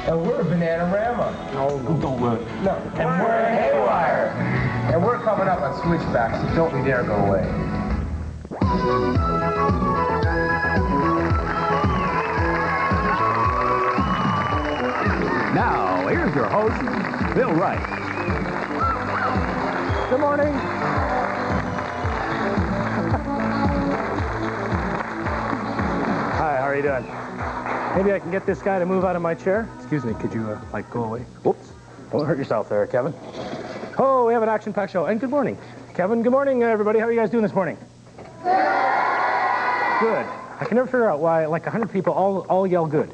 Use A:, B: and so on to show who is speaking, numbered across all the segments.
A: And we're Bananarama.
B: Oh, no. Don't worry.
A: No. And we're Haywire. And we're coming up on Switchback, so don't you dare go away.
C: Now, here's your host, Bill Wright. Good morning. Hi, how are you doing? Maybe I can get this guy to move out of my chair. Excuse me, could you, go away? Whoops. Don't hurt yourself there, Kevin. Oh, we have an action-packed show. And good morning, Kevin. Good morning, everybody. How are you guys doing this morning? Good. I can never figure out why, like 100 people all yell good.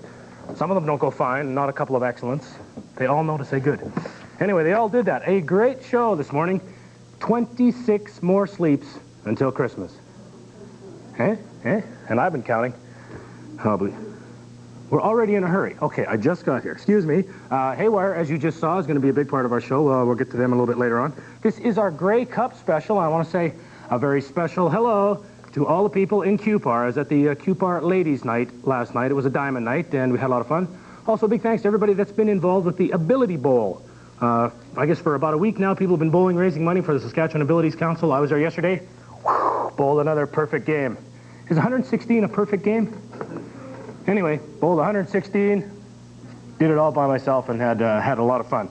C: Some of them don't go fine, not a couple of excellence. They all know to say good. Anyway, they all did that. A great show this morning. 26 more sleeps until Christmas. And I've been counting. Probably. We're already in a hurry. Okay, I just got here. Excuse me. Haywire, as you just saw, is going to be a big part of our show. We'll get to them a little bit later on. This is our Grey Cup special. I want to say a very special hello to all the people in Cupar. I was at the Cupar Ladies' Night last night. It was a diamond night, and we had a lot of fun. Also, big thanks to everybody that's been involved with the Ability Bowl. I guess for about a week now, people have been bowling, raising money for the Saskatchewan Abilities Council. I was there yesterday. Bowled another perfect game. Is 116 a perfect game? Anyway, bowled 116, did it all by myself, and had a lot of fun.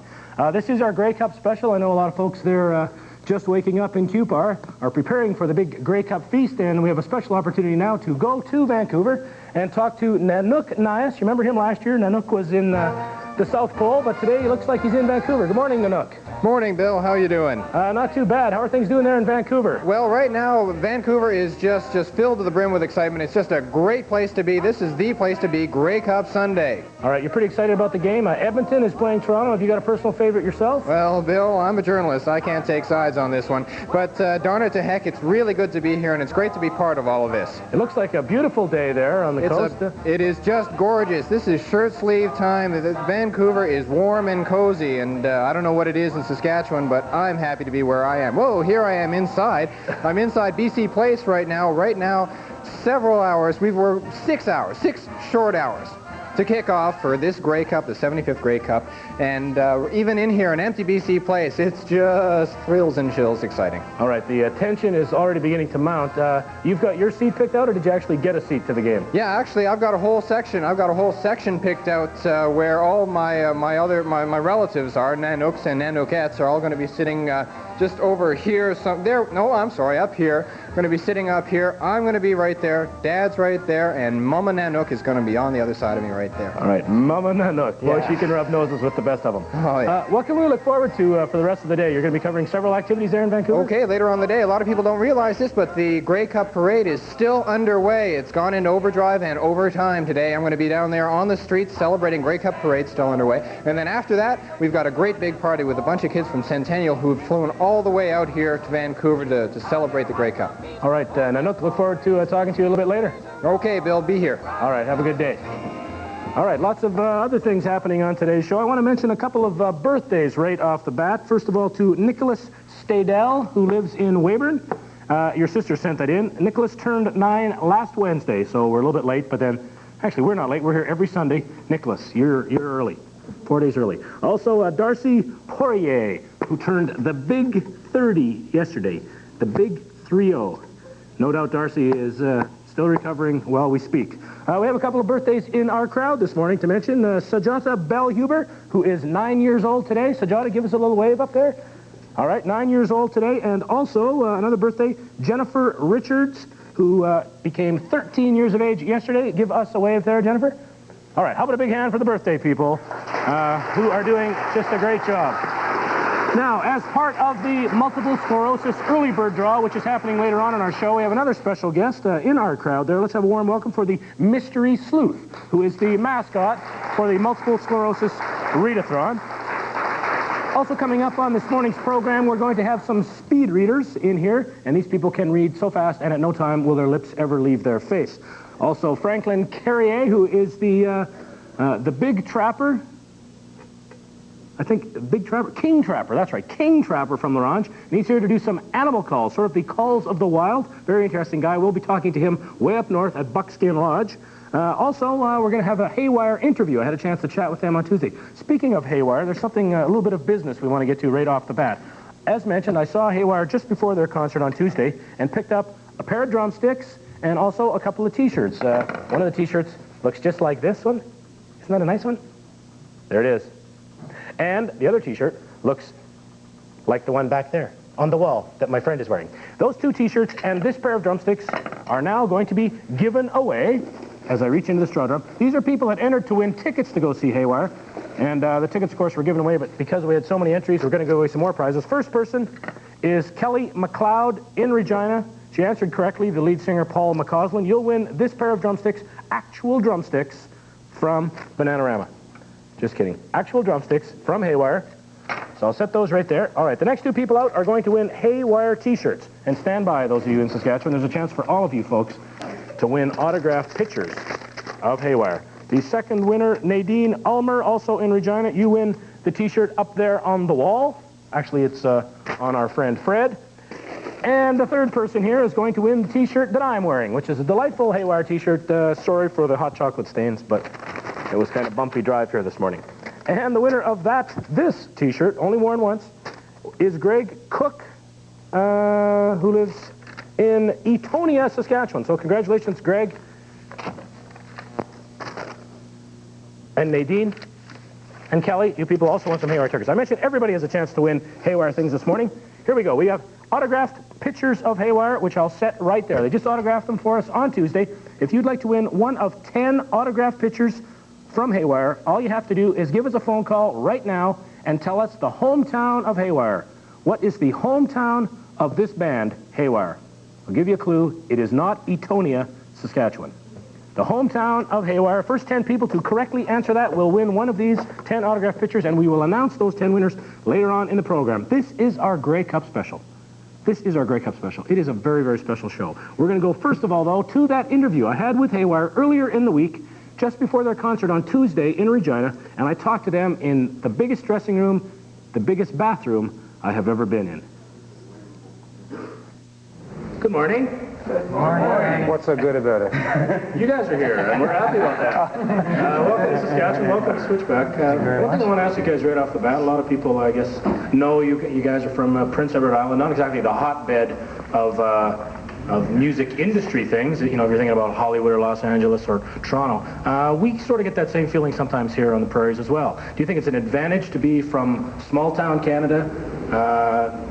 C: This is our Grey Cup special. I know a lot of folks there just waking up in Cupar are preparing for the big Grey Cup feast, and we have a special opportunity now to go to Vancouver and talk to Nanook Nias. You remember him last year? Nanook was in the South Pole, but today he looks like he's in Vancouver. Good morning, Nanook.
D: Morning, Bill. How are you doing?
C: Not too bad. How are things doing there in Vancouver?
D: Well, right now, Vancouver is just filled to the brim with excitement. It's just a great place to be. This is the place to be, Grey Cup Sunday.
C: All right, you're pretty excited about the game. Edmonton is playing Toronto. Have you got a personal favorite yourself?
D: Well, Bill, I'm a journalist. I can't take sides on this one. But darn it to heck, it's really good to be here, and it's great to be part of all of this.
C: It looks like a beautiful day there on the coast.
D: It is just gorgeous. This is shirt sleeve time. Vancouver is warm and cozy, and I don't know what it is in Saskatchewan, but I'm happy to be where I am. Whoa, here I am inside. I'm inside BC Place right now. Right now, several hours. We've worked 6 hours, 6 short hours to kick off for this Grey Cup, the 75th Grey Cup. And even in here, an empty BC Place, it's just thrills and chills exciting.
C: All right, the tension is already beginning to mount. You've got your seat picked out, or did you actually get a seat to the game?
D: Yeah, actually, I've got a whole section. I've got a whole section picked out where all my relatives are. Nanooks and Nanookettes are all going to be sitting just over here. Up here. Going to be sitting up here. I'm going to be right there. Dad's right there, and Mama Nanook is going to be on the other side of me right there.
C: All right, Mama Nanook. Boy, yeah. She can rub noses with the best of them.
D: Oh, yeah.
C: What can we look forward to for the rest of the day? You're going to be covering several activities there in Vancouver?
D: Okay, later on the day. A lot of people don't realize this, but the Grey Cup Parade is still underway. It's gone into overdrive and overtime today. I'm going to be down there on the streets celebrating Grey Cup Parade, still underway. And then after that, we've got a great big party with a bunch of kids from Centennial who've flown all the way out here to Vancouver to celebrate the Grey Cup.
C: All right, Nanook, look forward to talking to you a little bit later.
D: Okay, Bill, be here.
C: All right, have a good day. All right, lots of other things happening on today's show. I want to mention a couple of birthdays right off the bat. First of all, to Nicholas Stadell, who lives in Weyburn. Your sister sent that in. Nicholas turned 9 last Wednesday, so we're a little bit late, but then, actually, we're not late. We're here every Sunday. Nicholas, you're early. 4 days early. Also, Darcy Poirier, who turned the big 30 yesterday. The big 3-0. No doubt Darcy is still recovering while we speak. We have a couple of birthdays in our crowd this morning to mention. Sajata Bellhuber, who is 9 years old today. Sajata, give us a little wave up there. All right, 9 years old today. And also, another birthday, Jennifer Richards, who became 13 years of age yesterday. Give us a wave there, Jennifer. All right, how about a big hand for the birthday people who are doing just a great job. Now, as part of the multiple sclerosis early bird draw, which is happening later on in our show, we have another special guest in our crowd there. Let's have a warm welcome for the Mystery Sleuth, who is the mascot for the multiple sclerosis readathon. Also coming up on this morning's program, we're going to have some speed readers in here, and these people can read so fast, and at no time will their lips ever leave their face. Also, Franklin Carrier, who is the big trapper. I think Big Trapper, King Trapper, that's right, King Trapper from Larange. And he's here to do some animal calls, sort of the calls of the wild. Very interesting guy. We'll be talking to him way up north at Buckskin Lodge. Also, we're going to have a Haywire interview. I had a chance to chat with them on Tuesday. Speaking of Haywire, there's something, a little bit of business we want to get to right off the bat. As mentioned, I saw Haywire just before their concert on Tuesday and picked up a pair of drumsticks and also a couple of T-shirts. One of the T-shirts looks just like this one. Isn't that a nice one? There it is. And the other T-shirt looks like the one back there on the wall that my friend is wearing. Those two T-shirts and this pair of drumsticks are now going to be given away as I reach into the straw drum. These are people that entered to win tickets to go see Haywire. And the tickets, of course, were given away, but because we had so many entries, we're going to give away some more prizes. First person is Kelly McLeod in Regina. She answered correctly, the lead singer, Paul McCausland. You'll win this pair of drumsticks, actual drumsticks from Bananarama. Just kidding. Actual drumsticks from Haywire. So I'll set those right there. All right, the next two people out are going to win Haywire T-shirts. And stand by, those of you in Saskatchewan. There's a chance for all of you folks to win autographed pictures of Haywire. The second winner, Nadine Ulmer, also in Regina. You win the T-shirt up there on the wall. Actually, it's on our friend Fred. And the third person here is going to win the T-shirt that I'm wearing, which is a delightful Haywire T-shirt. Sorry for the hot chocolate stains, but it was kind of bumpy drive here this morning. And the winner of this T-shirt, only worn once, is Greg Cook, who lives in Etonia, Saskatchewan. So congratulations, Greg. And Nadine and Kelly, you people also want some Haywire tickets. I mentioned everybody has a chance to win Haywire things this morning. Here we go. We have autographed pictures of Haywire, which I'll set right there. They just autographed them for us on Tuesday. If you'd like to win one of 10 autographed pictures from Haywire, all you have to do is give us a phone call right now and tell us the hometown of Haywire. What is the hometown of this band, Haywire? I'll give you a clue. It is not Etonia, Saskatchewan. The hometown of Haywire. First 10 people to correctly answer that will win one of these 10 autographed pictures, and we will announce those 10 winners later on in the program. This is our Grey Cup special. This is our Grey Cup special. It is a very, very special show. We're going to go, first of all, though, to that interview I had with Haywire earlier in the week, just before their concert on Tuesday in Regina, and I talked to them in the biggest dressing room, the biggest bathroom I have ever been in. Good morning.
A: Good morning. What's so good about it?
C: You guys are here, and we're happy about that. Welcome to Saskatchewan. Welcome to Switchback. One thing I want to ask you guys right off the bat, a lot of people, I guess, know you guys are from Prince Edward Island, not exactly the hotbed of music industry things. You know, if you're thinking about Hollywood or Los Angeles or Toronto. We sort of get that same feeling sometimes here on the prairies as well. Do you think it's an advantage to be from small town Canada,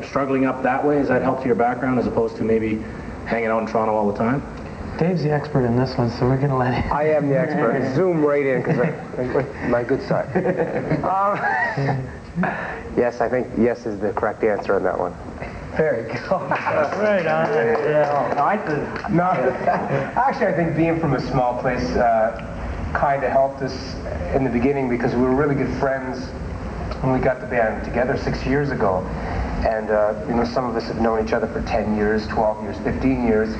C: struggling up that way? Has that helped your background as opposed to maybe hanging out in Toronto all the time?
B: Dave's the expert in this one, so we're going to let him.
A: I am the expert. Zoom right in, because my good side. Yes, I think yes is the correct answer on that one.
B: Very good. Right on. Yeah.
A: No, actually, I think being from a small place kind of helped us in the beginning because we were really good friends when we got the band together 6 years ago. And, you know, some of us have known each other for 10 years, 12 years, 15 years.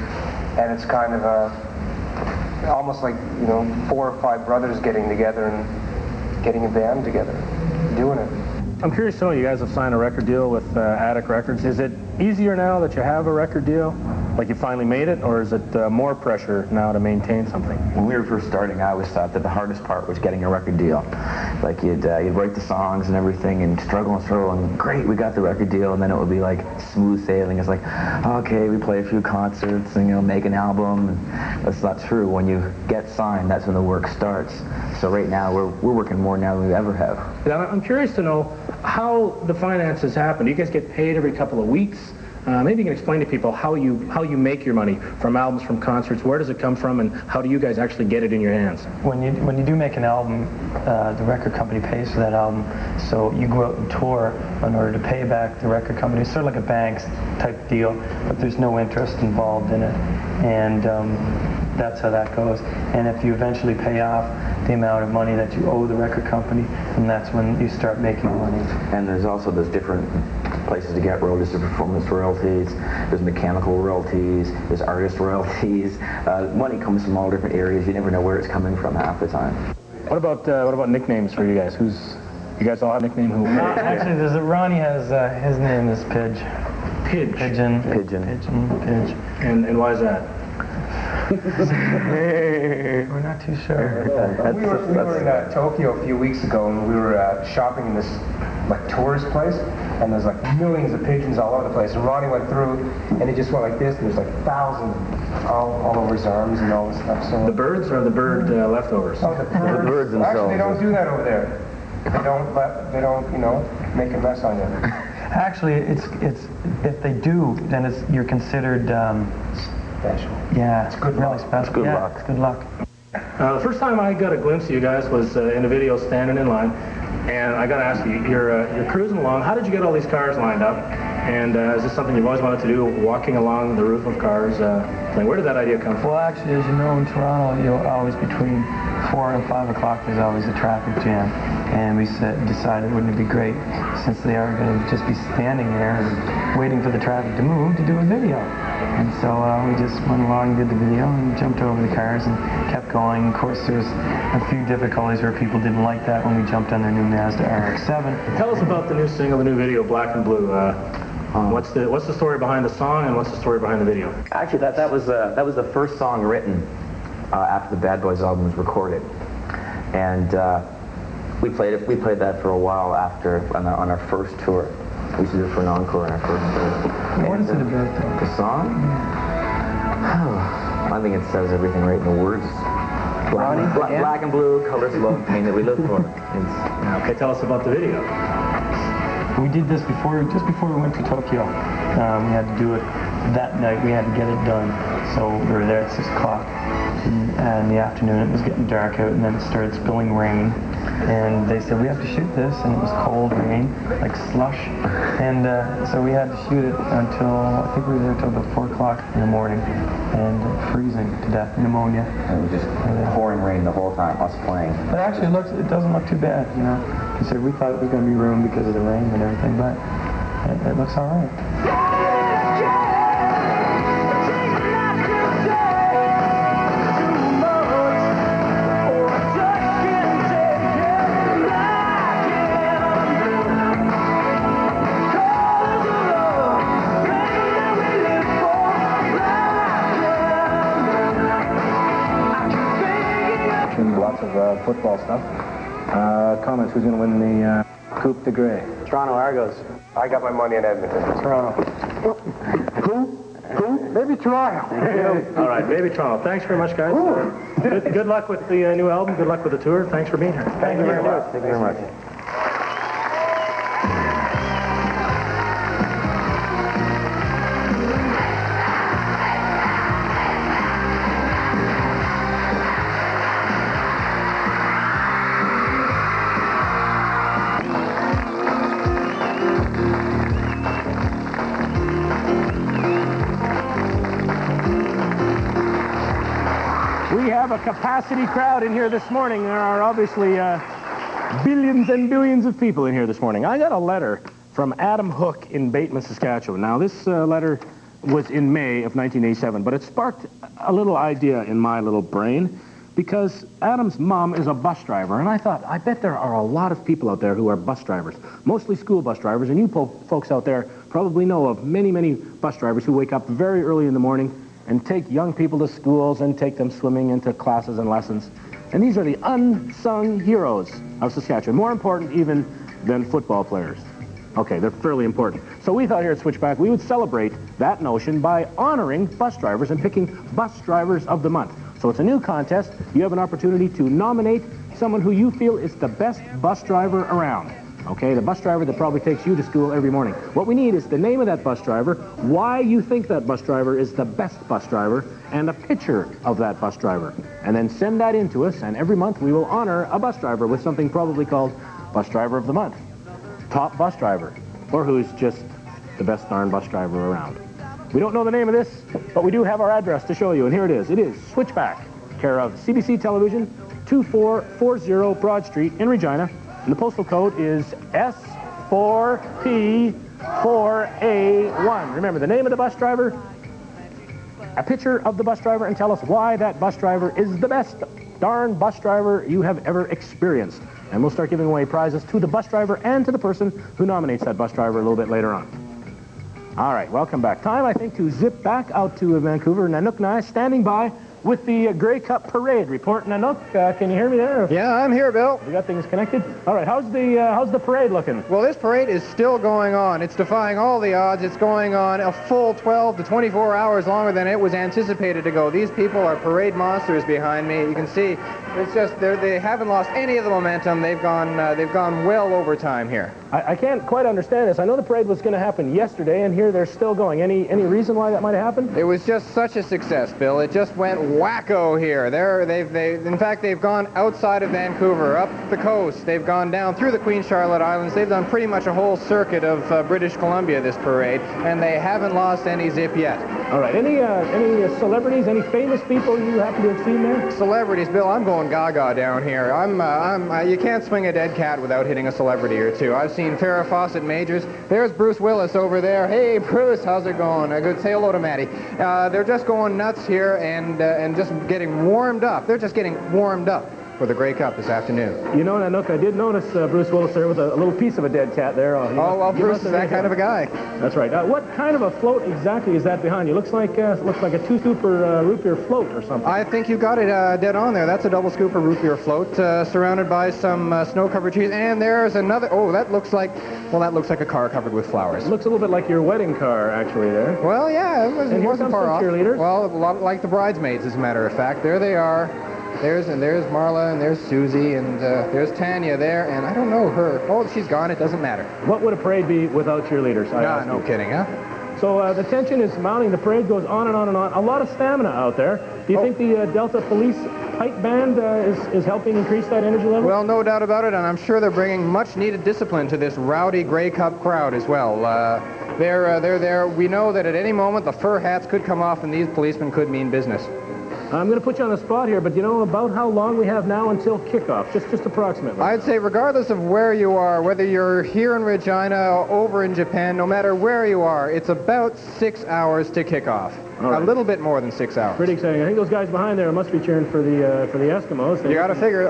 A: And it's kind of almost like, you know, 4 or 5 brothers getting together and getting a band together, doing it.
C: I'm curious to know, you guys have signed a record deal with Attic Records. Is it easier now that you have a record deal? Like you finally made it, or is it more pressure now to maintain something?
E: When we were first starting, I always thought that the hardest part was getting a record deal. Like you'd write the songs and everything and struggle, and great, we got the record deal, and then it would be like smooth sailing. It's like, okay, we play a few concerts and, you know, make an album. And that's not true. When you get signed, that's when the work starts. So right now, we're working more now than we ever have.
C: Now, I'm curious to know how the finances happen. Do you guys get paid every couple of weeks? Maybe you can explain to people how you make your money from albums, from concerts. Where does it come from, and how do you guys actually get it in your hands?
B: When you do make an album, the record company pays for that album, so you go out and tour in order to pay back the record company. It's sort of like a banks type deal, but there's no interest involved in it, and that's how that goes. And if you eventually pay off the amount of money that you owe the record company, and that's when you start making money.
E: And there's different places to get royalties. There's performance royalties, there's mechanical royalties, there's artist royalties. Money comes from all different areas. You never know where it's coming from half the time.
C: What about nicknames for you guys? You guys all have a nickname?
B: Actually, Ronnie has his name is Pidge.
C: Pidge.
B: Pigeon.
E: Pigeon.
B: Pigeon. Pidge.
C: And why is that?
B: We're not too sure.
A: We were in Tokyo a few weeks ago, and we were shopping in this like tourist place, and there's like millions of pigeons all over the place. And Ronnie went through, and he just went like this, and there's like thousands all over his arms and all this stuff. So
C: The birds or the bird leftovers?
A: oh, the birds
E: themselves.
A: Actually, they don't do that over there. They don't, you know, make a mess on you.
B: Actually, it's if they do, then you're considered
A: Special.
B: yeah,
A: It's good
B: really
A: luck.
B: special.
E: It's good
B: yeah,
E: luck.
B: It's good luck.
C: The first time I got a glimpse of you guys was in a video standing in line, and I got to ask you, you're cruising along. How did you get all these cars lined up? And is this something you've always wanted to do, walking along the roof of cars? Where did that idea come from?
B: Well, actually, as you know, in Toronto, you're always between 4 and 5 o'clock. There's always a traffic jam, and we decided, wouldn't it be great, since they are going to just be standing there and waiting for the traffic to move, to do a video. And so we just went along, did the video, and jumped over the cars and kept going. Of course, there's a few difficulties where people didn't like that when we jumped on their new Mazda RX-7.
C: Tell us about the new single, the new video, Black and Blue. What's the story behind the song, and what's the story behind the video?
E: Actually, that was the first song written after the Bad Boys album was recorded, and we played that for a while after on our first tour. We used to do it for an encore on our first tour.
B: What is it about, though?
E: The song? I think it says everything right in the words. Black and blue, colors, love, and pain that we live for.
C: Okay, tell us about the video.
B: We did this just before we went to Tokyo. We had to do it that night. We had to get it done. So we were there at 6 o'clock in the afternoon. It was getting dark out, and then it started spilling rain. And they said, we have to shoot this, and it was cold rain, like slush. And so we had to shoot it until, I think we were there until about 4 o'clock in the morning, and freezing to death, pneumonia.
E: And it was just pouring rain the whole time, us playing.
B: But actually, it doesn't look too bad, you know. Considering we thought it was going to be ruined because of the rain and everything, but it looks all right.
C: Lots of football stuff. Comments, who's going to win the Coupe de Grey?
A: Toronto Argos. I got my money on Edmonton.
B: Toronto.
C: Who? Maybe Toronto. All right, maybe Toronto. Thanks very much, guys. Good luck with the new album. Good luck with the tour. Thanks for being here.
A: Thank you very much.
E: Thank you very much.
C: We have a capacity crowd in here this morning. There are obviously billions and billions of people in here this morning. I got a letter from Adam Hook in Bateman, Saskatchewan. Now, this letter was in May of 1987, but it sparked a little idea in my little brain because Adam's mom is a bus driver, and I thought, I bet there are a lot of people out there who are bus drivers, mostly school bus drivers, and you folks out there probably know of many, many bus drivers who wake up very early in the morning and take young people to schools and take them swimming into classes and lessons. And these are the unsung heroes of Saskatchewan, more important even than football players. Okay, they're fairly important. So we thought here at Switchback we would celebrate that notion by honoring bus drivers and picking Bus Drivers of the Month. So it's a new contest. You have an opportunity to nominate someone who you feel is the best bus driver around. Okay, the bus driver that probably takes you to school every morning. What we need is the name of that bus driver, why you think that bus driver is the best bus driver, and a picture of that bus driver. And then send that in to us, and every month we will honor a bus driver with something probably called Bus Driver of the Month, Top Bus Driver, or who's just the best darn bus driver around. We don't know the name of this, but we do have our address to show you, and here it is. It is Switchback, care of CBC Television, 2440 Broad Street in Regina. And the postal code is S4P4A1. Remember, the name of the bus driver, a picture of the bus driver, and tell us why that bus driver is the best darn bus driver you have ever experienced. And we'll start giving away prizes to the bus driver and to the person who nominates that bus driver a little bit later on. All right, welcome back. Time, I think, to zip back out to Vancouver. Nanook and I standing by with the Grey Cup Parade. Reporting Nanook, can you hear me there?
D: Yeah, I'm here, Bill.
C: We got things connected? All right, how's the parade looking?
D: Well, this parade is still going on. It's defying all the odds. It's going on a full 12 to 24 hours longer than it was anticipated to go. These people are parade monsters behind me. You can see it's just they haven't lost any of the momentum. They've gone well over time here.
C: I can't quite understand this. I know the parade was going to happen yesterday, and here they're still going. Any reason why that might have happened?
D: It was just such a success, Bill. It just went wacko here. In fact, they've gone outside of Vancouver, up the coast. They've gone down through the Queen Charlotte Islands. They've done pretty much a whole circuit of British Columbia this parade, and they haven't lost any zip yet.
C: All right. Any celebrities, any famous people you happen to have seen there?
D: Celebrities, Bill. I'm going gaga down here. You can't swing a dead cat without hitting a celebrity or two. I've seen Farrah Fawcett Majors. There's Bruce Willis over there. Hey, Bruce, how's it going? Good. Say hello to Maddie. They're just going nuts here and just getting warmed up. They're just getting warmed up for the Grey Cup this afternoon.
C: You know, Nanook, I did notice Bruce Willis there with a little piece of a dead cat there.
D: Well, Bruce is that kind of a guy.
C: That's right. What kind of a float exactly is that behind you? Looks like a two-scooper root beer float or something.
D: I think you got it dead on there. That's a double scooper root beer float surrounded by some snow-covered trees. And there's another. Oh, that looks like a car covered with flowers.
C: It looks a little bit like your wedding car, actually, there.
D: Well, yeah, it wasn't far off.
C: Cheerleaders.
D: Well, a lot like the bridesmaids, as a matter of fact. There they are. There's Marla, and there's Susie, and there's Tanya there, and I don't know her. Oh, she's gone. It doesn't matter.
C: What would a parade be without cheerleaders?
D: No kidding, huh?
C: So the tension is mounting. The parade goes on and on and on. A lot of stamina out there. Do you think the Delta Police Pipe Band is helping increase that energy level?
D: Well, no doubt about it, and I'm sure they're bringing much-needed discipline to this rowdy Grey Cup crowd as well. They're there. We know that at any moment the fur hats could come off, and these policemen could mean business.
C: I'm going to put you on the spot here, but you know about how long we have now until kickoff, just approximately?
D: I'd say regardless of where you are, whether you're here in Regina or over in Japan, no matter where you are, it's about 6 hours to kickoff. Right. A little bit more than 6 hours.
C: Pretty exciting. I think those guys behind there must be cheering for the Eskimos.
D: You got to figure.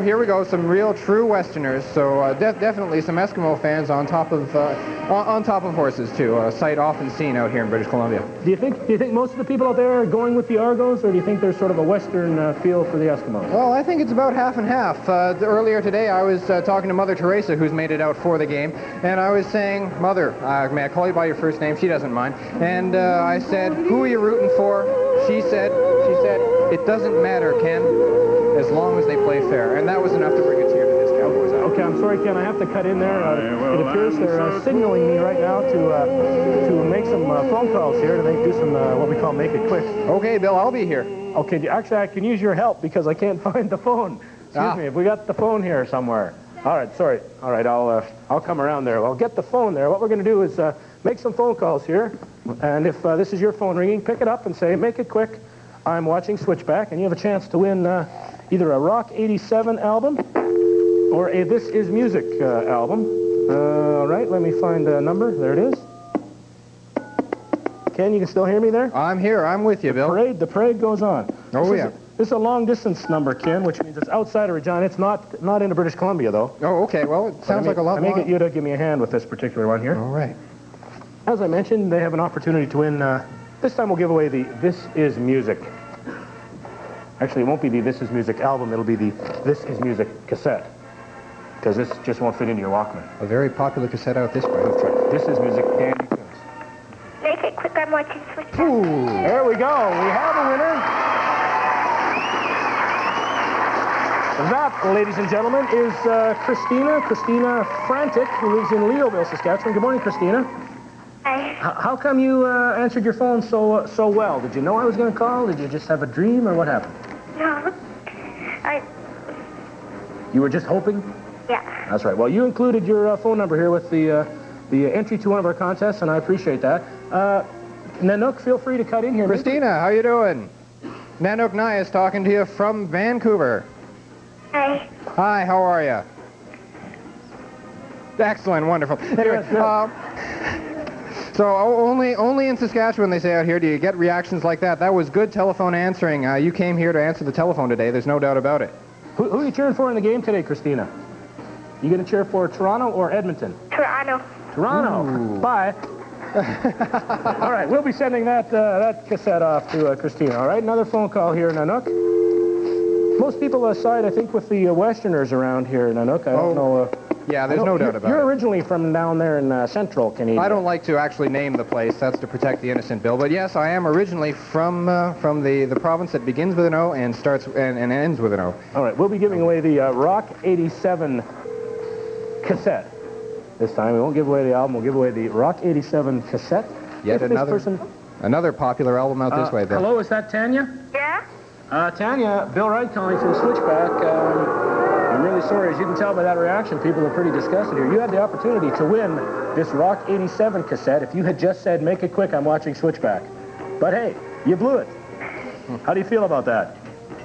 D: Here we go. Some real true Westerners. So definitely some Eskimo fans on top of horses too. A sight often seen out here in British Columbia.
C: Do you think most of the people out there are going with the Argos, or do you think there's sort of a Western feel for the Eskimos?
D: Well, I think it's about half and half. Earlier today, I was talking to Mother Teresa, who's made it out for the game, and I was saying, Mother, may I call you by your first name? She doesn't mind. And I said, who are you rooting for? She said, it doesn't matter, Ken, as long as they play fair. And that was enough to bring a tear to this Cowboys out.
C: Okay, I'm sorry, Ken, I have to cut in there. It appears they're signaling me right now to make some phone calls here, to do some what we call make it quick.
D: Okay, Bill, I'll be here.
C: Okay, actually, I can use your help because I can't find the phone. Excuse me, if we got the phone here somewhere. All right, sorry. All right, I'll come around there. I'll get the phone there. What we're going to do is make some phone calls here. And if this is your phone ringing, pick it up and say, make it quick. I'm watching Switchback, and you have a chance to win either a Rock 87 album or a This Is Music album. All right, let me find a number. There it is. Ken, you can still hear me there?
D: I'm here. I'm with you, Bill.
C: The parade goes on.
D: Oh, yeah.
C: This is a long-distance number, Ken, which means it's outside of Regina. It's not into British Columbia, though.
D: Oh, okay. Well, it sounds like a lot
C: more. I may get you to give me a hand with this particular one here.
D: All right.
C: As I mentioned, they have an opportunity to win. This time we'll give away the This Is Music. Actually, it won't be the This Is Music album. It'll be the This Is Music cassette. Because this just won't fit into your Walkman.
D: A very popular cassette out this way.
C: That's right. This Is Music, Dan Tunes.
F: Make it quick, I'm watching Switchback.
C: Ooh, there we go. We have a winner. That, ladies and gentlemen, is Christina Frantic, who lives in Leoville, Saskatchewan. Good morning, Christina.
F: Hi.
C: How come you answered your phone so well? Did you know I was going to call? Did you just have a dream, or what happened?
F: No.
C: You were just hoping?
F: Yeah.
C: That's right. Well, you included your phone number here with the entry to one of our contests, and I appreciate that. Nanook, feel free to cut in here.
D: Christina, how you doing? Nanook Nye is talking to you from Vancouver.
F: Hi.
D: Hi, how are you? Excellent, wonderful. Anyway, so only in Saskatchewan, they say out here, do you get reactions like that? That was good telephone answering. You came here to answer the telephone today. There's no doubt about it.
C: Who are you cheering for in the game today, Christina? You going to cheer for Toronto or Edmonton?
F: Toronto.
C: Toronto.
D: Ooh.
C: Bye. All right, we'll be sending that cassette off to Christina. All right, another phone call here, Nanook. Most people side, I think, with the Westerners around here, Nanook. I don't know.
D: Yeah, there's no doubt about
C: You're
D: it.
C: originally from down there in central Canada.
D: I don't like to actually name the place. That's to protect the innocent, Bill. But yes, I am originally from the province that begins with an O and starts and ends with an O.
C: All right, we'll be giving away the Rock 87 cassette. This time, we won't give away the album. We'll give away the Rock 87 cassette.
D: Yet another popular album out this way, Bill.
C: Hello, is that Tanya?
F: Yeah?
C: Tanya, Bill Wright calling from Switchback. I'm really sorry. As you can tell by that reaction, people are pretty disgusted here. You had the opportunity to win this Rock 87 cassette if you had just said, make it quick, I'm watching Switchback. But hey, you blew it. How do you feel about that?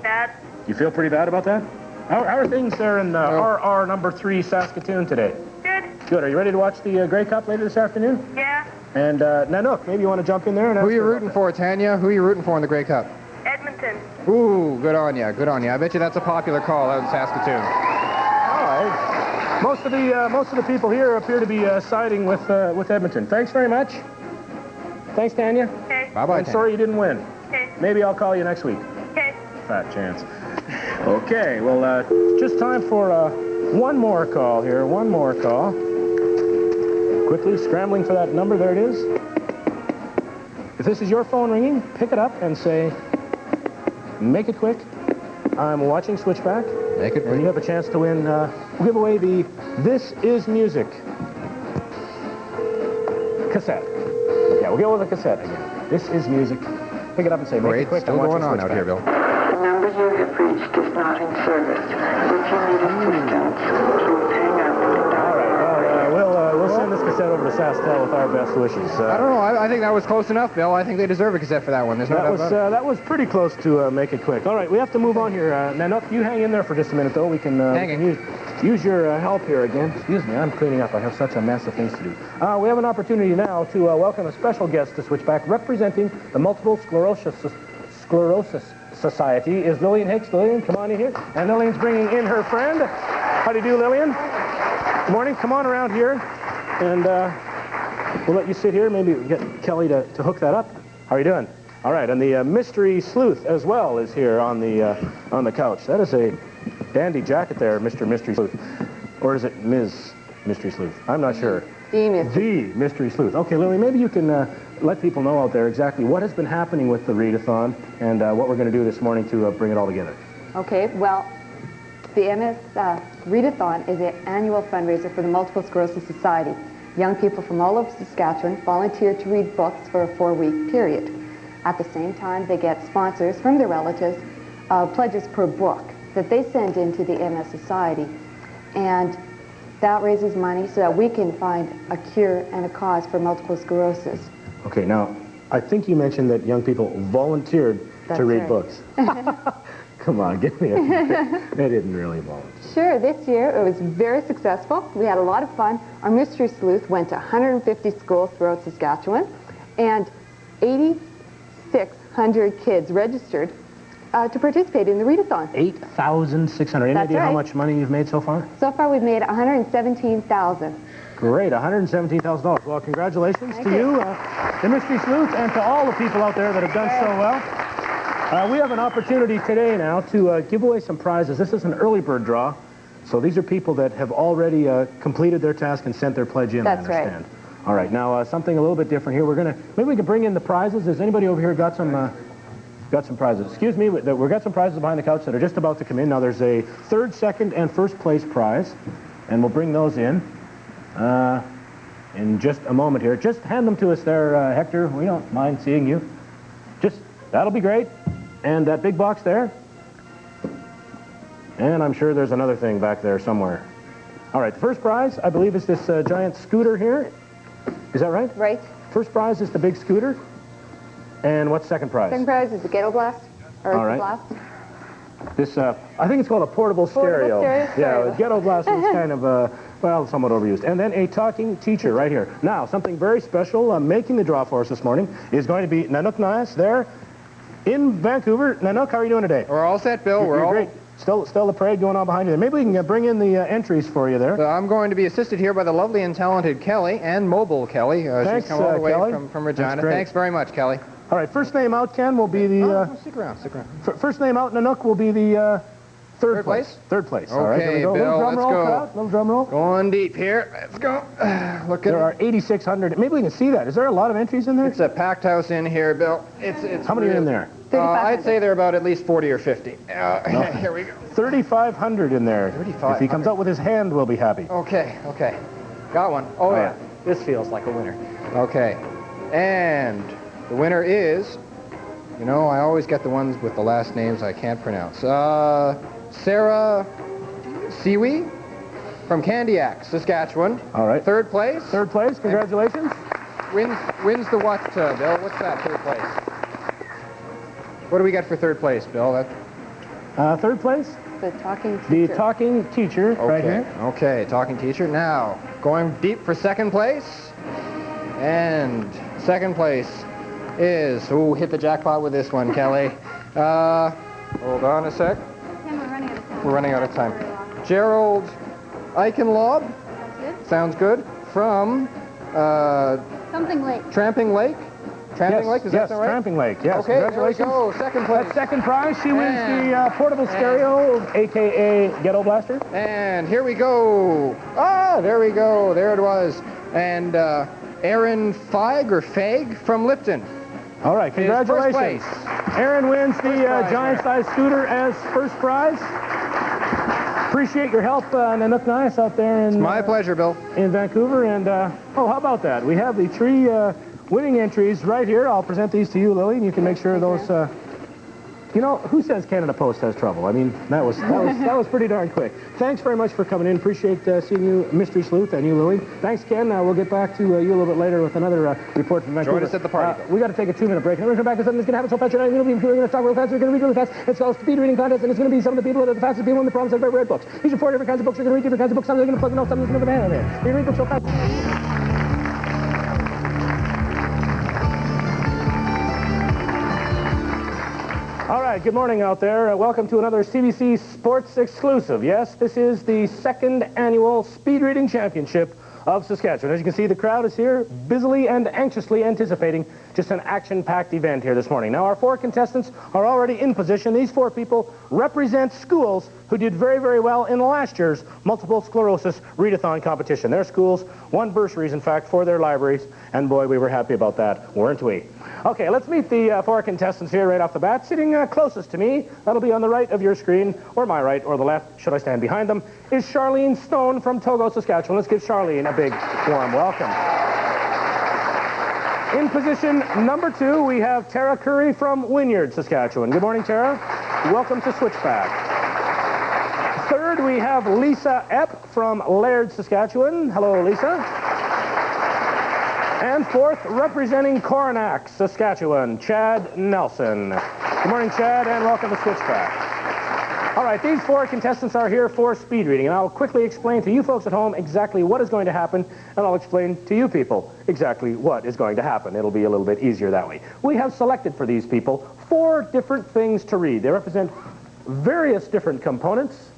F: Bad.
C: You feel pretty bad about that? How are things there in RR number 3 Saskatoon today?
F: Good.
C: Good. Are you ready to watch the Grey Cup later this afternoon?
F: Yeah?
C: And Nanook, maybe you want to jump in there and
D: Who
C: ask
D: are you
C: her about
D: rooting
C: that.
D: for, Tanya? Who are you rooting for in the Grey Cup?
F: Edmonton.
D: Ooh, good on you. Good on you. I bet you that's a popular call out in Saskatoon.
C: All right. Most of the people here appear to be siding with Edmonton. Thanks very much. Thanks, Tanya.
F: Okay.
D: Bye-bye,
C: I'm
D: Tanya.
C: sorry you didn't win.
F: Okay.
C: Maybe I'll call you next week.
F: Okay.
C: Fat chance. Okay, well, just time for one more call here. One more call. Quickly scrambling for that number. There it is. If this is your phone ringing, pick it up and say, make it quick. I'm watching Switchback.
D: Make it
C: And you have a chance to win. We'll give away the This Is Music cassette. Yeah, we'll go with a cassette again. This Is Music. Pick it up and say, make
D: Great.
C: it quick.
D: Still
C: I'm watching
D: going on out
C: Switchback.
D: here, Bill.
G: The number you have reached is not in service. If you need assistance, please hang up and dial.
C: All right, well, we'll send this cassette over to SaskTel with our best wishes.
D: I don't know. I think that was close enough, Bill. I think they deserve a cassette for that one. There's no doubt about it.
C: That was pretty close to make it quick. All right, we have to move on here. Nanook, you hang in there for just a minute, though. We can use your help here again. Excuse me, I'm cleaning up. I have such a mess of things to do. We have an opportunity now to welcome a special guest to Switchback representing the Multiple Sclerosis Society is Lillian Hicks. Lillian, come on in here. And Lillian's bringing in her friend. How do you do, Lillian? Good morning. Come on around here. And we'll let you sit here. Maybe we'll get Kelly to hook that up. How are you doing? All right. And the Mystery Sleuth as well is here on the couch. That is a dandy jacket there, Mr. Mystery Sleuth. Or is it Ms. Mystery Sleuth? I'm not sure. The Mystery Sleuth. Okay, Lily, maybe you can let people know out there exactly what has been happening with the readathon and what we're going to do this morning to bring it all together.
H: Okay, well, the MS Readathon is an annual fundraiser for the Multiple Sclerosis Society. Young people from all over Saskatchewan volunteer to read books for a 4-week period. At the same time, they get sponsors from their relatives, pledges per book that they send into the MS Society. And that raises money so that we can find a cure and a cause for multiple sclerosis.
C: Okay, now, I think you mentioned that young people volunteered to read books. Come on, give me a They didn't really volunteer.
H: Sure, this year it was very successful. We had a lot of fun. Our Mystery Sleuth went to 150 schools throughout Saskatchewan, and 8,600 kids registered to participate in the readathon.
C: 8,600. Any idea how much money you've made so far?
H: So far we've made $117,000.
C: Great, $117,000. Well, congratulations to you, the Mystery Sleuth, and to all the people out there that have done so well. We have an opportunity today now to give away some prizes. This is an early bird draw, so these are people that have already completed their task and sent their pledge in,
H: That's
C: I understand.
H: right.
C: All right, now something a little bit different here. Maybe we can bring in the prizes. Has anybody over here got some prizes? Excuse me, we've got some prizes behind the couch that are just about to come in. Now there's a third, second, and first place prize, and we'll bring those in just a moment here. Just hand them to us there, Hector. We don't mind seeing you. That'll be great. And that big box there. And I'm sure there's another thing back there somewhere. All right, the first prize, I believe, is this giant scooter here. Is that right?
H: Right.
C: First prize is the big scooter. And what's second prize?
H: Second prize is the Ghetto Blast, or
C: All right.
H: Blast.
C: This, I think it's called a portable stereo. Yeah, the Ghetto Blast is kind of, well, somewhat overused. And then a talking teacher right here. Now, something very special making the draw for us this morning is going to be Nanook Nias there in Vancouver. Nanook, how are you doing today?
D: We're all set, Bill. We're all
C: great. Still the parade going on behind you there. Maybe we can bring in the entries for you there.
D: So I'm going to be assisted here by the lovely and talented Kelly, and mobile Kelly.
C: Thanks,
D: she's come all the way
C: Kelly.
D: from Regina. Thanks very much, Kelly.
C: All right, first name out, Ken, will be the...
D: stick around.
C: First name out, Nanook, will be the third place? Third place.
D: Okay,
C: all right, here we go.
D: Bill,
C: Little drum
D: let's
C: roll,
D: go.
C: crowd. Little drum roll.
D: Going deep here. Let's go. Look at
C: There are 8,600. Maybe we can see that. Is there a lot of entries in there?
D: It's a packed house in here, Bill. It's
C: How many are in there?
D: I'd say there are about at least 40 or 50. Here we go.
C: 3,500 in there.
D: 3,500.
C: If he comes out with his hand, we'll be happy.
D: Okay. Got one. Oh, yeah. This feels like a winner. Okay. And the winner is, you know, I always get the ones with the last names I can't pronounce. Sarah Siwi from Candiac, Saskatchewan.
C: All right.
D: Third place.
C: Third place. Congratulations.
D: Wins the what, Bill? What's that, third place? What do we got for third place, Bill?
C: Third place?
H: The talking teacher.
C: The talking teacher, right here.
D: Okay, talking teacher. Now, going deep for second place. And second place is, hit the jackpot with this one, Kelly. Hold on a sec. We're running out of time. Gerald Eichenlob. Sounds good. From
I: Something Lake.
D: Tramping Lake. Tramping Lake, is that right?
C: Tramping Lake, yes.
D: Okay,
C: Congratulations.
D: there we go. Second place.
C: That's second prize. She wins the portable stereo, a.k.a. Ghetto Blaster.
D: And here we go. There we go. There it was. And Aaron Fag from Lipton.
C: All right, congratulations. Aaron wins the giant-sized scooter as first prize. Appreciate your help, Nanook Nias, out there in...
D: My pleasure, Bill.
C: In Vancouver. And, how about that? We have the three winning entries right here. I'll present these to you, Lily, and you can make sure those... You know, who says Canada Post has trouble? I mean, that was pretty darn quick. Thanks very much for coming in. Appreciate seeing you, Mystery Sleuth, and you, Lily. Thanks, Ken. We'll get back to you a little bit later with another report from Vancouver.
D: Join us at the party.
C: We got to take a 2-minute break. And we're going to come back to something that's going to happen so fast. We're going to talk real fast. We're going to read really fast. It's called Speed Reading Contest, and it's going to be some of the people that are the fastest people in the province that have read books. These are 4 different kinds of books. You're going to read different kinds of books. Some are going to plug enough. Some are going to put a banana there. You read books so fast. All right, good morning out there. Welcome to another CBC Sports exclusive. Yes, this is the second annual Speed Reading Championship of Saskatchewan. As you can see, the crowd is here, busily and anxiously anticipating just an action-packed event here this morning. Now, our 4 contestants are already in position. These 4 people represent schools who did very, very well in last year's multiple sclerosis readathon competition. Their schools won bursaries, in fact, for their libraries, and boy, we were happy about that, weren't we? Okay, let's meet the 4 contestants here right off the bat. Sitting closest to me, that'll be on the right of your screen, or my right, or the left, should I stand behind them, is Charlene Stone from Togo, Saskatchewan. Let's give Charlene a big, warm welcome. In position number 2, we have Tara Curry from Wynyard, Saskatchewan. Good morning, Tara. Welcome to Switchback. Third, we have Lisa Epp from Laird, Saskatchewan. Hello, Lisa. And fourth, representing Coronach, Saskatchewan, Chad Nelson. Good morning, Chad, and welcome to Switchback. All right, these 4 contestants are here for speed reading, and I'll quickly explain to you folks at home exactly what is going to happen, and I'll explain to you people exactly what is going to happen. It'll be a little bit easier that way. We have selected for these people 4 different things to read. They represent various different components.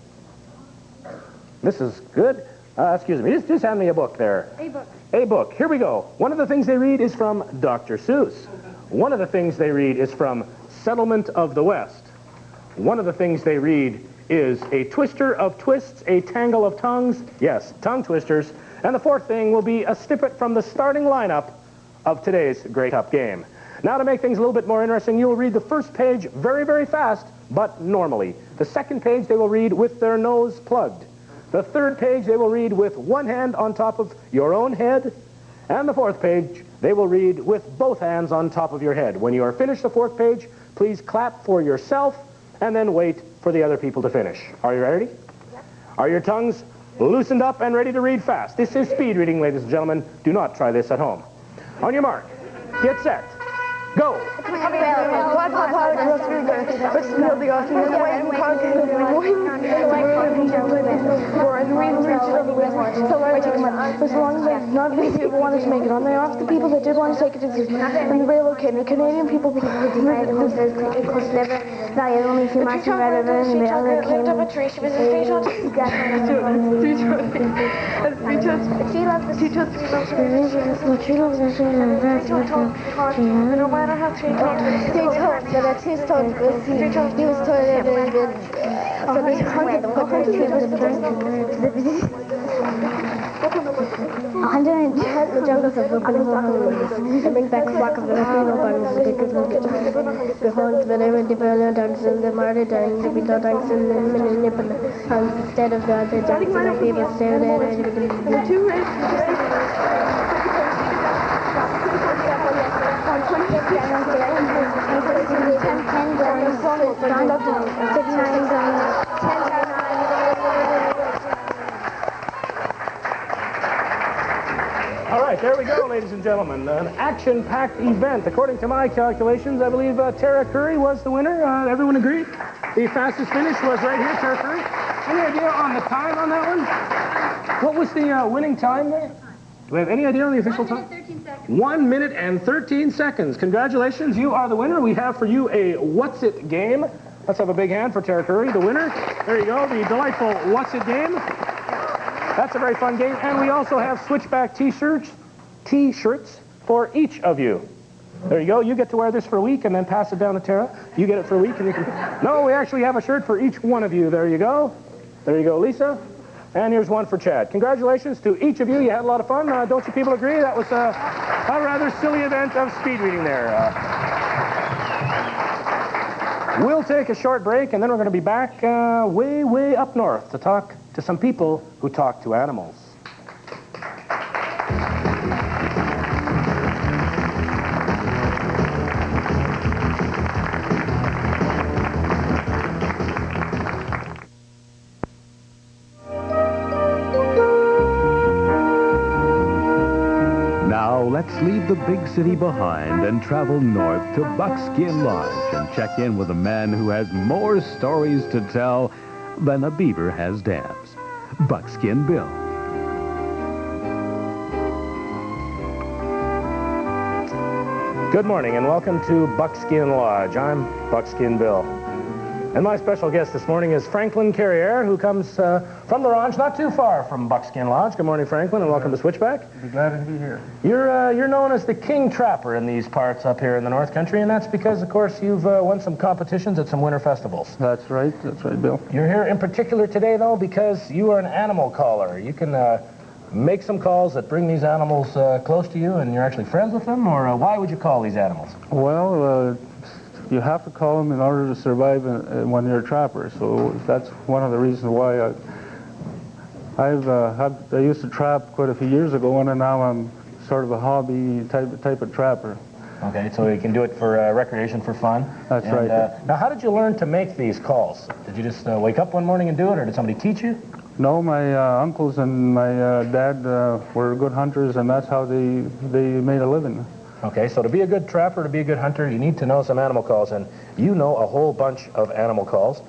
C: This is good. Excuse me, just hand me a book there.
I: A book.
C: A book. Here we go. One of the things they read is from Dr. Seuss. One of the things they read is from Settlement of the West. One of the things they read is A Twister of Twists, A Tangle of Tongues. Yes, tongue twisters. And the 4th thing will be a snippet from the starting lineup of today's Grey Cup game. Now, to make things a little bit more interesting, you will read the first page very, very fast, but normally. The second page they will read with their nose plugged. The third page they will read with one hand on top of your own head. And the 4th page they will read with both hands on top of your head. When you are finished the 4th page, please clap for yourself and then wait for the other people to finish. Are you ready? Yep. Are your tongues loosened up and ready to read fast? This is speed reading, ladies and gentlemen. Do not try this at home. On your mark, get set, go.
J: As long as not many people wanted to make it on there, off the people that did want to take it to the relocated Canadian people. No, you only see Martin Red River and the other came. Up a tree. She was a three toads. She loves the two toads. The tree loves the tree. No matter how three toads. Three toads. There are two toads. He was toilet. So they hunted the tree was the jungles of the bring back flock of the female bugs because of the horns that are the burner dogs and the martyr dogs, the beetle dogs and the nip and instead of the other dogs and the people stare there. The two races.
C: All right, there we go, ladies and gentlemen. An action-packed event. According to my calculations, I believe Tara Curry was the winner. Everyone agree? The fastest finish was right here, Tara Curry. Any idea on the time on that one? What was the winning time there? Do we have any idea on the official time? 1 minute and 13 seconds. Congratulations, you are the winner. We have for you a What's It game. Let's have a big hand for Tara Curry, the winner. There you go, the delightful What's It game. That's a very fun game. And we also have Switchback t-shirts for each of you. There you go. You get to wear this for a week and then pass it down to Tara. You get it for a week and you can... No, we actually have a shirt for each one of you. There you go. There you go, Lisa. And here's one for Chad. Congratulations to each of you. You had a lot of fun. Don't you people agree? That was a rather silly event of speed reading there. We'll take a short break, and then we're going to be back way up north to talk to some people who talk to animals.
K: Now, let's leave the big city behind and travel north to Buckskin Lodge and check in with a man who has more stories to tell than a beaver has dams. Buckskin Bill.
C: Good morning and welcome to Buckskin Lodge. I'm Buckskin Bill. And my special guest this morning is Franklin Carriere, who comes from the ranch not too far from Buckskin Lodge. Good morning, Franklin, and welcome to Switchback.
B: Be glad to be here.
C: You're known as the king trapper in these parts up here in the North Country, and that's because, of course, you've won some competitions at some winter festivals.
B: That's right, Bill.
C: You're here in particular today, though, because you are an animal caller. You can make some calls that bring these animals close to you, and you're actually friends with them, or why would you call these animals?
B: Well, you have to call them in order to survive when you're a trapper. So that's one of the reasons why I used to trap quite a few years ago, and now I'm sort of a hobby type of trapper.
C: Okay, so you can do it for recreation, for fun.
B: That's right.
C: Now, how did you learn to make these calls? Did you just wake up one morning and do it, or did somebody teach you?
B: No, my uncles and my dad were good hunters, and that's how they made a living.
C: Okay, so to be a good trapper, to be a good hunter, you need to know some animal calls, and you know a whole bunch of animal calls.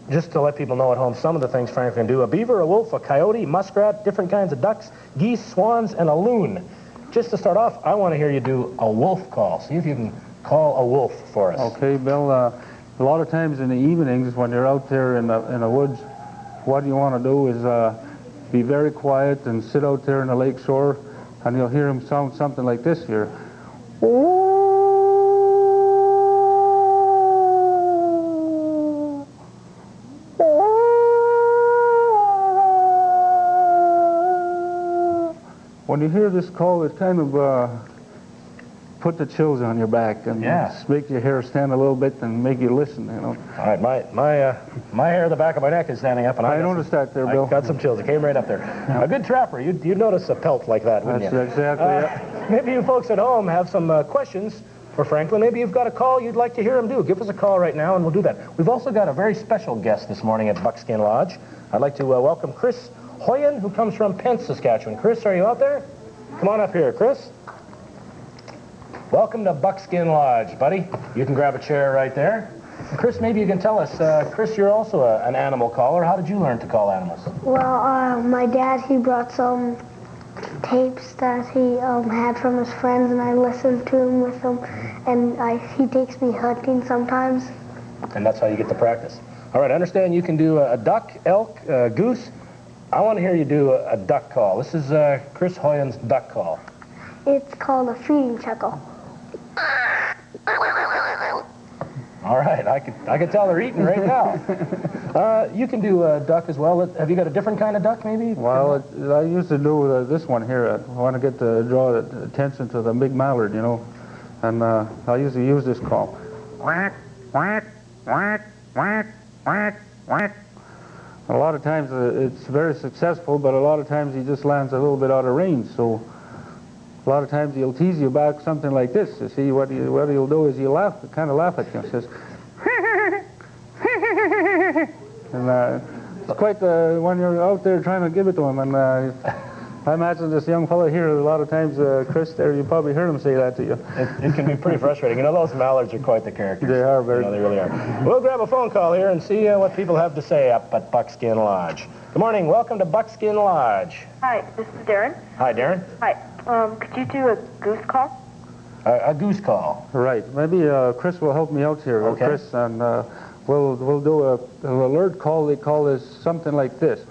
C: Just to let people know at home, some of the things Frank can do: a beaver, a wolf, a coyote, muskrat, different kinds of ducks, geese, swans, and a loon. Just to start off, I want to hear you do a wolf call. See if you can call a wolf for us.
B: Okay, Bill. A lot of times in the evenings when you're out there in the woods, what you want to do is be very quiet and sit out there in the lake shore, and you'll hear him sound something like this here. When you hear this call, it kind of put the chills on your back and make your hair stand a little bit and make you listen, you know.
C: All right, my hair at the back of my neck is standing up, and
B: I noticed that there, Bill.
C: I got some chills. It came right up there. Yeah. A good trapper, you'd notice a pelt like that, wouldn't you?
B: That's exactly it.
C: Maybe you folks at home have some questions for Franklin. Maybe you've got a call you'd like to hear him do. Give us a call right now, and we'll do that. We've also got a very special guest this morning at Buckskin Lodge. I'd like to welcome Chris Hoyen, who comes from Pence, Saskatchewan. Chris, are you out there? Come on up here, Chris. Welcome to Buckskin Lodge, buddy. You can grab a chair right there. And Chris, maybe you can tell us, Chris, you're also an animal caller. How did you learn to call animals?
J: Well, my dad, he brought some tapes that he had from his friends, and I listened to him with them, and he takes me hunting sometimes.
C: And that's how you get the practice. All right, I understand you can do a duck, elk, goose. I want to hear you do a duck call. This is Chris Hoyen's duck call.
J: It's called a feeding chuckle.
C: All right, I can tell they're eating right now. You can do a duck as well. Have you got a different kind of duck, maybe?
L: Well, I used to do this one here. I want to get to draw the attention to the big mallard, you know. And I used to use this call. Quack, quack, quack, quack, quack, quack. A lot of times it's very successful, but a lot of times he just lands a little bit out of range. So a lot of times he'll tease you back something like this. You see, what he'll do is he'll laugh, kind of laugh at you. He says, and it's quite when you're out there trying to give it to him. And I imagine this young fellow here, a lot of times, Chris, there, you probably heard him say that to you.
C: It can be pretty frustrating. You know, those mallards are quite the characters.
L: They are very.
C: You know, they really are. We'll grab a phone call here and see what people have to say up at Buckskin Lodge. Good morning. Welcome to Buckskin Lodge.
M: Hi, this is Darren.
C: Hi, Darren.
M: Hi. Could you do a goose call?
C: A goose call.
L: Right. Maybe Chris will help me out here.
C: Okay.
L: Chris, and we'll do an alert call. They call this something like this.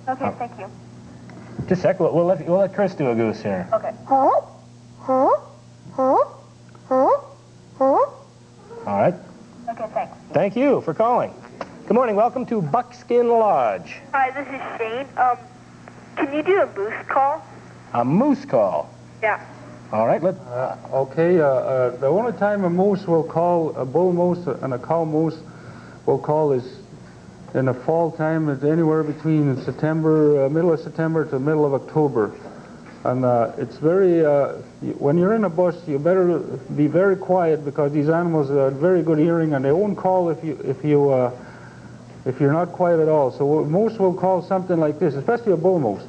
M: Okay, thank you.
C: Just a sec. We'll let Chris do a goose here.
M: Okay.
C: All right.
M: Okay, thanks.
C: Thank you for calling. Good morning. Welcome to Buckskin Lodge.
M: Hi, this is Shane. Can you do a moose call?
C: A moose call.
M: Yeah.
C: All right.
L: Okay. The only time a moose will call, a bull moose and a cow moose will call is in the fall time. It's anywhere between September, middle of September to middle of October. And it's very, when you're in a bush, you better be very quiet because these animals have very good hearing and they won't call if you're not quiet at all. So moose will call something like this, especially a bull moose.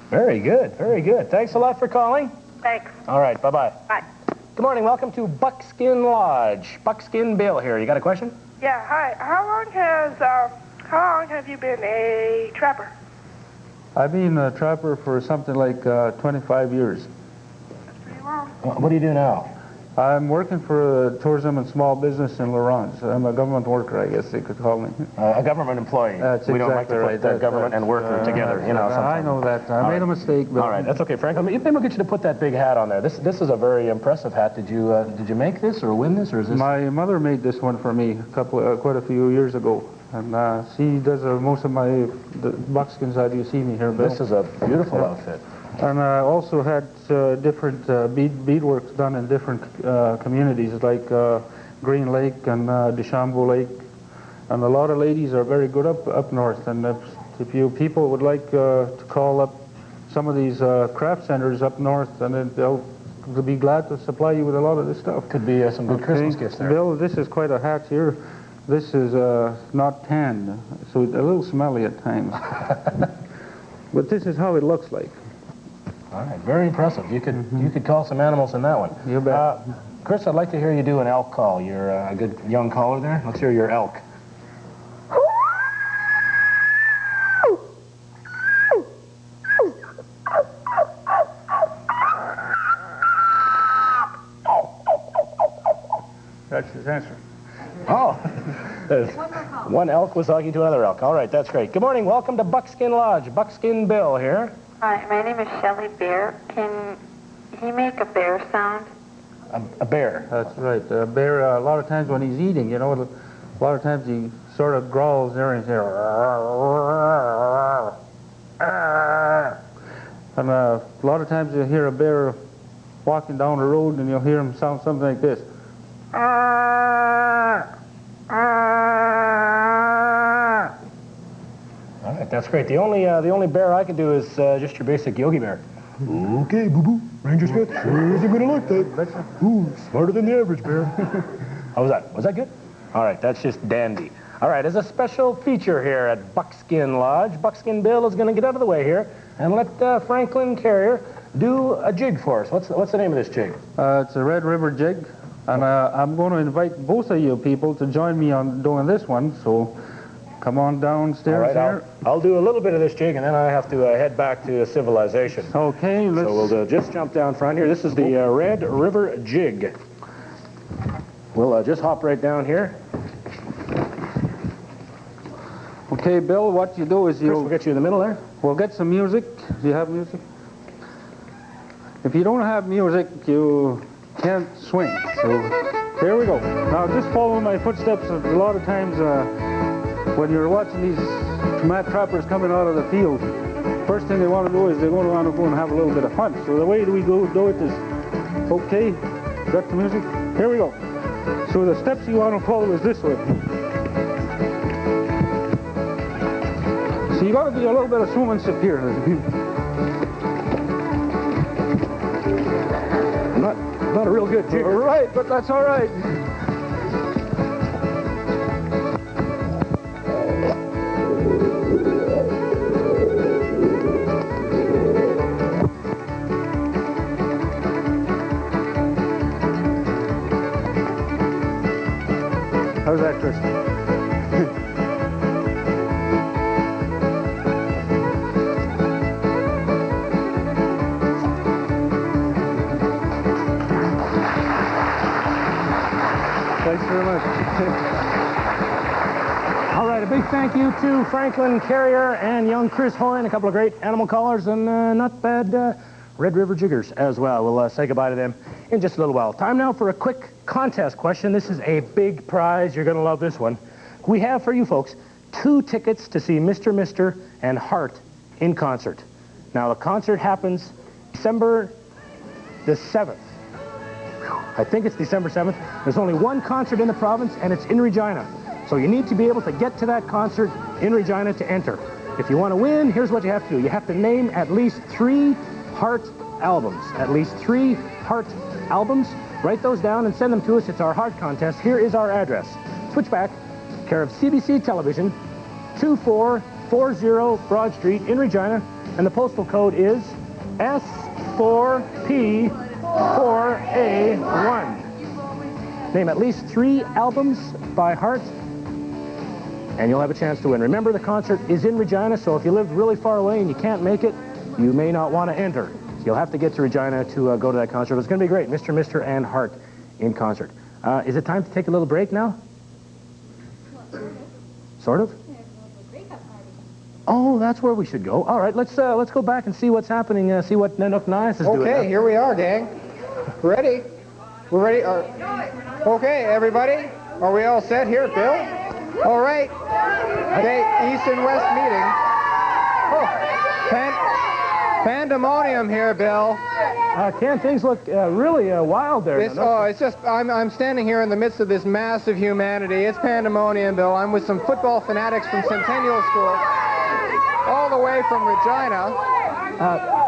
C: Very good. Very good. Thanks a lot for calling.
M: Thanks.
C: All right. Bye-bye.
M: Bye.
C: Good morning. Welcome to Buckskin Lodge. Buckskin Bill here. You got a question?
M: Yeah, hi. How long have you been a trapper?
L: I've been a trapper for something like 25 years.
M: That's pretty long.
C: What do you do now?
L: I'm working for tourism and small business in Laurence. I'm a government worker, I guess they could call me.
C: A government employee.
L: That's
C: we don't like to
L: exactly
C: put
L: right.
C: government and worker together, you know.
L: I know that. I made a mistake. But
C: all right, that's okay, Frank. Maybe we'll get you to put that big hat on there. This is a very impressive hat. Did you make this or win this, or is this?
L: My mother made this one for me quite a few years ago, and she does most of the buckskins that you see me here, Bill.
C: This is a beautiful outfit.
L: And I also had different beadwork done in different communities, like Green Lake and Deschambault Lake. And a lot of ladies are very good up north. And if you people would like to call up some of these craft centers up north, and they'll be glad to supply you with a lot of this stuff.
C: Could be some good Christmas gifts there.
L: Bill, this is quite a hat here. This is not tanned, so it's a little smelly at times. But this is how it looks like.
C: All right, very impressive. You could call some animals in that one.
L: You bet.
C: Chris, I'd like to hear you do an elk call. You're a good young caller there. Let's hear your elk.
L: That's his answer.
C: Oh, one elk was talking to another elk. All right, that's great. Good morning. Welcome to Buckskin Lodge. Buckskin Bill here.
G: Hi, my name is Shelley Bear. Can he make a bear sound?
C: A bear.
L: That's right. A bear, a lot of times when he's eating, you know, a lot of times he sort of growls there and says, and a lot of times you'll hear a bear walking down the road and you'll hear him sound something like this.
C: All right, that's great. The only bear I can do is just your basic Yogi Bear. Okay, boo-boo. Ranger Smith sure isn't going to like that. Ooh, smarter than the average bear. How was that? Was that good? All right, that's just dandy. All right, as a special feature here at Buckskin Lodge, Buckskin Bill is going to get out of the way here and let Franklin Carrier do a jig for us. What's the name of this jig?
L: It's a Red River jig. And I'm going to invite both of you people to join me on doing this one, so come on downstairs.
C: All right,
L: here.
C: I'll do a little bit of this jig, and then I have to head back to civilization.
L: Okay, let's...
C: So we'll just jump down front here. This is the Red River Jig. We'll just hop right down here.
L: Okay, Bill, what you do is
C: we'll get you in the middle there.
L: We'll get some music. Do you have music? If you don't have music, you can't swing. So here we go. Now just follow my footsteps. A lot of times when you're watching these mat trappers coming out of the field, first thing they want to do is they want to go and have a little bit of fun. So the way we do it is, okay, got the music? Here we go. So the steps you want to follow is this way. So you got to be a little bit of showmanship here.
C: Not a real good jigger.
L: Right, but that's all right.
C: How's that, Tristan?
L: Thanks very much.
C: All right, a big thank you to Franklin Carrier and young Chris Hoyne, a couple of great animal callers, and not bad Red River Jiggers as well. We'll say goodbye to them in just a little while. Time now for a quick contest question. This is a big prize. You're going to love this one. We have for you folks 2 tickets to see Mr. and Hart in concert. Now, the concert happens December the 7th. I think it's December 7th. There's only one concert in the province, and it's in Regina. So you need to be able to get to that concert in Regina to enter. If you want to win, here's what you have to do. You have to name at least 3 Hart albums. At least 3 Hart albums. Write those down and send them to us. It's our Hart contest. Here is our address. Switchback, care of CBC Television, 2440 Broad Street in Regina. And the postal code is S4P4A1. Name at least 3 albums by Hart, and you'll have a chance to win. Remember, the concert is in Regina, so if you live really far away and you can't make it, you may not want to enter. You'll have to get to Regina to go to that concert. It's going to be great. Mr. and Hart in concert. Is it time to take a little break now? Sort of? Oh, that's where we should go. All right, let's go back and see what's happening. See what Nanook Nias is doing.
D: Okay, here we are, gang. Ready? We're ready. Okay, everybody. Are we all set here, Bill? All right. Okay, East and West meeting. Oh, pandemonium here, Bill.
C: Ken, things look really wild there.
D: It's just, I'm standing here in the midst of this mass of humanity. It's pandemonium, Bill. I'm with some football fanatics from Centennial School, all the way from Regina.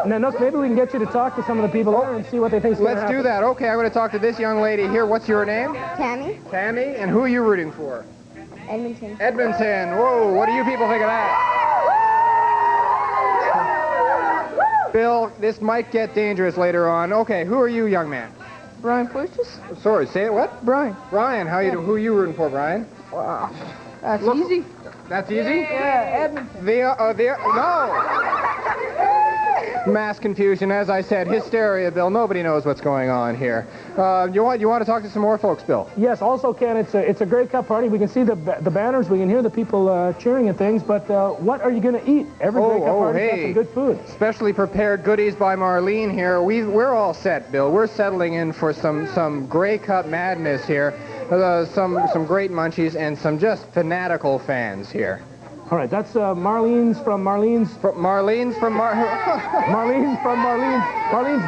C: Nanook, maybe we can get you to talk to some of the people there and see what they think is going to happen.
D: Let's do that. Okay, I'm going to talk to this young lady here. What's your name?
J: Tammy.
D: Tammy, and who are you rooting for?
J: Edmonton.
D: Edmonton. Whoa, what do you people think of that? Bill, this might get dangerous later on. Okay, who are you, young man?
M: Brian Fortress?
D: Sorry, say it, what?
M: Brian.
D: Brian, who are you rooting for, Brian?
M: Wow. That's easy.
D: That's easy?
M: Yeah, Edmonton.
D: No! Mass confusion, as I said, hysteria, Bill. Nobody knows what's going on here. You want to talk to some more folks, Bill?
C: Yes. Also, Ken, it's a Grey Cup party. We can see the banners. We can hear the people cheering and things. But what are you going to eat? Every Grey Cup party's got some good food.
D: Specially prepared goodies by Marlene here. We're all set, Bill. We're settling in for some Grey Cup madness here. Some great munchies and some just fanatical fans here.
C: All right, that's Marlene's Marlene's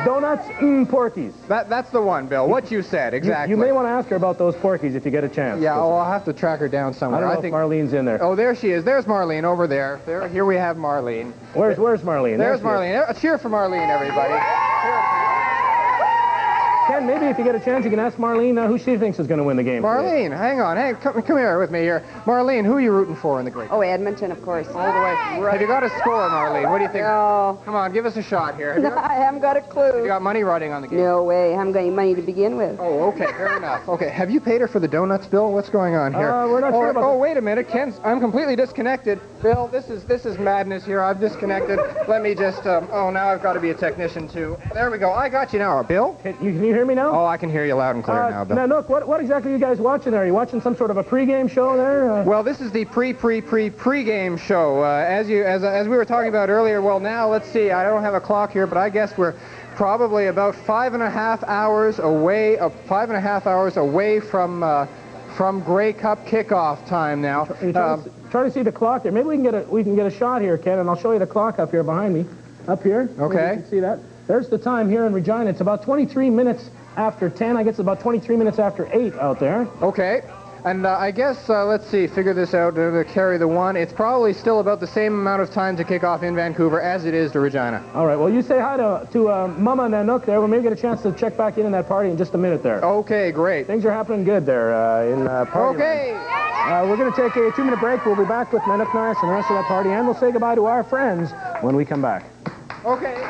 C: Donuts Porkies.
D: That's the one, Bill. What you said, exactly.
C: You may want to ask her about those Porkies if you get a chance.
D: Yeah, I'll have to track her down somewhere.
C: I think Marlene's in there.
D: Oh, there she is. There's Marlene over there. Here we have Marlene.
C: Where's Marlene?
D: There's Marlene. A cheer for Marlene, everybody.
C: Ken, maybe if you get a chance, you can ask Marlene who she thinks is going to win the game.
D: Marlene, hang on. Hey, come here with me here. Marlene, who are you rooting for in the Great?
N: Oh, Edmonton, of course.
D: All the way. Right. Have you got a score, Marlene? What do you think?
N: No.
D: Come on, give us a shot here.
N: I haven't got a clue.
D: Have you got money riding on the game?
N: No way. I haven't got any money to begin with.
D: Oh, okay. Fair enough. Okay. Have you paid her for the donuts, Bill? What's going on here?
C: We're not sure about
D: Oh, wait a minute. I'm completely disconnected. Bill, this is madness here. I've disconnected. Let me just, oh, now I've got to be a technician, too. There we go. I got you now. Bill?
C: Can you hear me now?
D: Oh, I can hear you loud and clear now, Bill.
C: Now, look, what exactly are you guys watching there? Are you watching some sort of a pregame show there?
D: Well, this is the pregame show. As we were talking about earlier, well, now, let's see. I don't have a clock here, but I guess we're probably about 5.5 hours away, from Grey Cup kickoff time now.
C: Trying to see the clock there. Maybe we can get a shot here, Ken, and I'll show you the clock up here behind me. Up here.
D: Okay.
C: You can see that. There's the time here in Regina. It's about 23 minutes after 10. I guess it's about 23 minutes after 8 out there.
D: Okay. And I guess, let's see, figure this out to carry the one. It's probably still about the same amount of time to kick off in Vancouver as it is to Regina.
C: All right. Well, you say hi to Mama and Nanook there. We'll maybe get a chance to check back in that party in just a minute there.
D: Okay, great.
C: Things are happening good there in party.
D: Okay.
C: We're going to take a 2-minute break. We'll be back with Nanook Nice and the rest of that party, and we'll say goodbye to our friends when we come back.
D: Okay.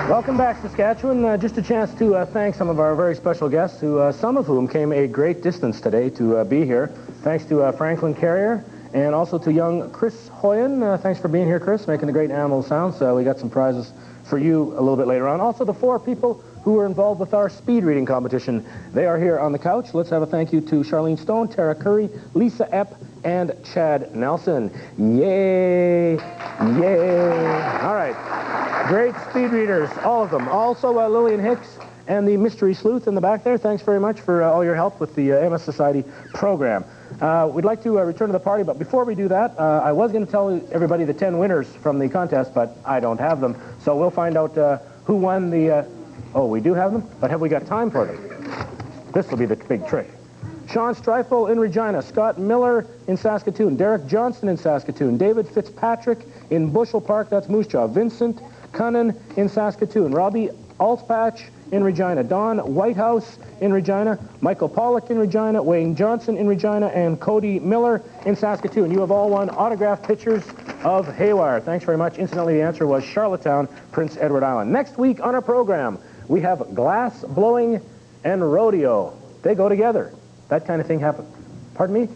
C: Welcome back, Saskatchewan. Just a chance to thank some of our very special guests, some of whom came a great distance today to be here. Thanks to Franklin Carrier and also to young Chris Hoyen. Thanks for being here, Chris, making the great animal sounds. We got some prizes for you a little bit later on. Also, the 4 people who were involved with our speed reading competition. They are here on the couch. Let's have a thank you to Charlene Stone, Tara Curry, Lisa Epp, and Chad Nelson. Yay! Yay! All right. Great speed readers, all of them. Also, Lillian Hicks and the Mystery Sleuth in the back there. Thanks very much for all your help with the MS Society program. We'd like to return to the party, but before we do that, I was going to tell everybody the 10 winners from the contest, but I don't have them. So we'll find out who won the... oh, we do have them? But have we got time for them? This will be the big trick. Sean Streifel in Regina, Scott Miller in Saskatoon, Derek Johnston in Saskatoon, David Fitzpatrick in Bushel Park, that's Moose Jaw, Vincent Cunnan in Saskatoon, Robbie Altspatch in Regina, Don Whitehouse in Regina, Michael Pollock in Regina, Wayne Johnson in Regina, and Cody Miller in Saskatoon. You have all won autographed pictures of Haywire. Thanks very much. Incidentally, the answer was Charlottetown, Prince Edward Island. Next week on our program, we have glass blowing and rodeo. They go together. That kind of thing happens. Pardon me?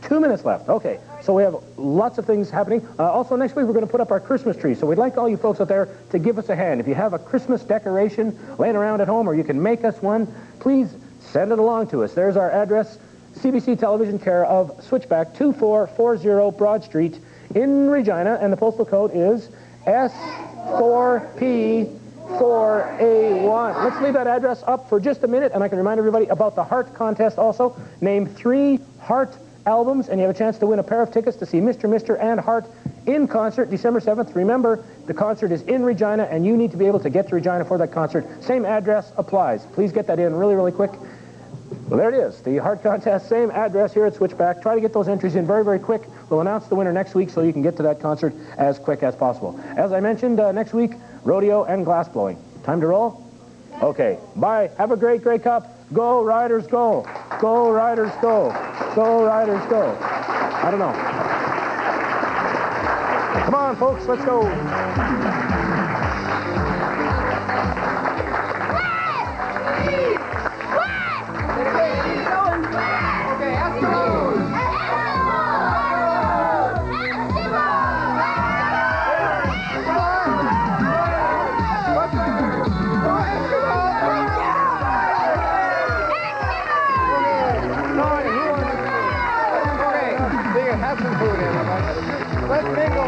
C: 2 minutes left. Okay. So we have lots of things happening. Also, next week, we're going to put up our Christmas tree. So we'd like all you folks out there to give us a hand. If you have a Christmas decoration laying around at home, or you can make us one, please send it along to us. There's our address, CBC Television, care of Switchback, 2440 Broad Street in Regina, and the postal code is S4P4A1. Let's leave that address up for just a minute, and I can remind everybody about the Heart Contest also. Name 3 Heart albums, and you have a chance to win a pair of tickets to see Mr. and Heart in concert December 7th. Remember, the concert is in Regina, and you need to be able to get to Regina for that concert. Same address applies. Please get that in really, really quick. Well, there it is, the Heart Contest, same address here at Switchback. Try to get those entries in very, very quick. We'll announce the winner next week so you can get to that concert as quick as possible. As I mentioned, next week, rodeo and glass blowing. Time to roll? Okay, bye. Have a great Grey Cup. Go, Riders, go. Go, Riders, go. Go, Riders, go. I don't know. Come on, folks, let's go.
D: Have some food in. Let's mingle.